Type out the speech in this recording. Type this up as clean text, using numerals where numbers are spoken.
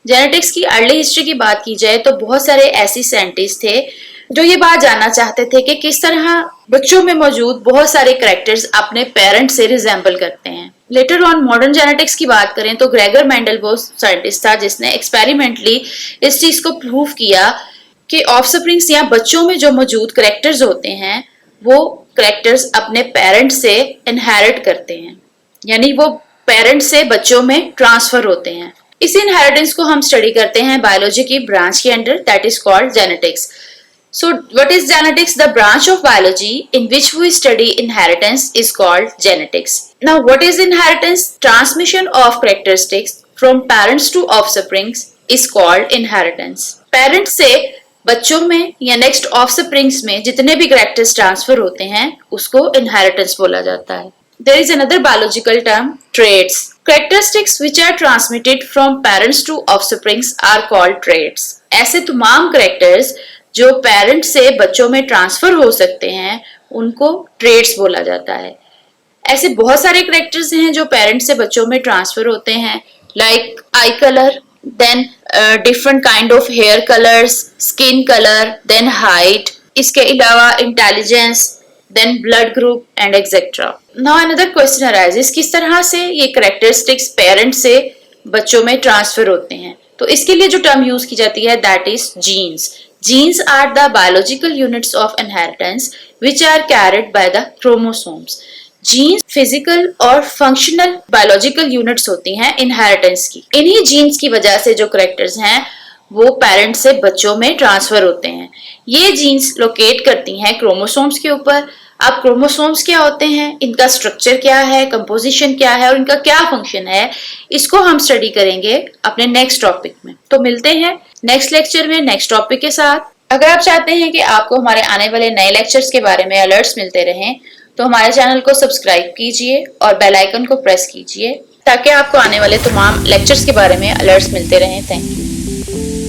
Genetics की early history की बात की जाए तो बहुत सारे ऐसी साइंटिस्ट थे जो ये बात जानना चाहते थे कि किस तरह बच्चों में मौजूद बहुत सारे कैरेक्टर्स अपने पेरेंट्स से रिजेंबल करते हैं। लेटर ऑन मॉडर्न जेनेटिक्स की बात करें तो ग्रेगर मेंडल वो साइंटिस्ट था जिसने एक्सपेरिमेंटली इस चीज को प्रूव किया कि ऑफस्प्रिंग्स या बच्चों में जो मौजूद कैरेक्टर्स होते हैं वो कैरेक्टर्स अपने पेरेंट्स से इनहेरिट करते हैं, यानी वो पेरेंट्स से बच्चों में ट्रांसफर होते हैं। इस इनहेरिटेंस को हम स्टडी करते हैं बायोलॉजी की ब्रांच के under, that is called genetics. So, what is genetics? The branch of biology in which we study inheritance is called genetics. Now, what is inheritance? Transmission of characteristics from parents to offsprings is called inheritance. Parents से बच्चों में या next offsprings में जितने भी characters transfer होते हैं उसको इनहेरिटेंस बोला जाता है। There is another biological term, traits. Characteristics which are transmitted from parents to offsprings are called traits. ऐसे तमाम कैरेक्टर्स जो पेरेंट से बच्चों में ट्रांसफर हो सकते हैं उनको ट्रेड्स बोला जाता है। ऐसे बहुत सारे कैरेक्टर्स हैं जो पेरेंट से बच्चों में ट्रांसफर होते हैं, like eye colour, then different kind of hair colours, skin colour, then height, इसके अलावा intelligence, then blood group and etcetera. Now another question arises, किस तरह से ये कैरेक्टरिस्टिक्स पेरेंट से बच्चों में ट्रांसफर होते हैं? तो इसके लिए जो टर्म यूज की जाती है that is genes. Genes are the biological units of inheritance which are carried by the chromosomes. Genes physical और functional biological units होती हैं inheritance की। इन्हीं genes की वजह से जो characters हैं वो पेरेंट से बच्चों में ट्रांसफर होते हैं। ये जीन्स लोकेट करती हैं क्रोमोसोम्स के ऊपर। अब क्रोमोसोम्स क्या होते हैं, इनका स्ट्रक्चर क्या है, कंपोजिशन क्या है और इनका क्या फंक्शन है, इसको हम स्टडी करेंगे अपने नेक्स्ट टॉपिक में। तो मिलते हैं नेक्स्ट लेक्चर में नेक्स्ट टॉपिक के साथ। अगर आप चाहते हैं कि आपको हमारे आने वाले नए लेक्चर्स के बारे में अलर्ट्स मिलते रहें तो हमारे चैनल को सब्सक्राइब कीजिए और बेल आइकन को प्रेस कीजिए ताकि आपको आने वाले तमाम लेक्चर्स के बारे में अलर्ट्स मिलते रहें। Thank you.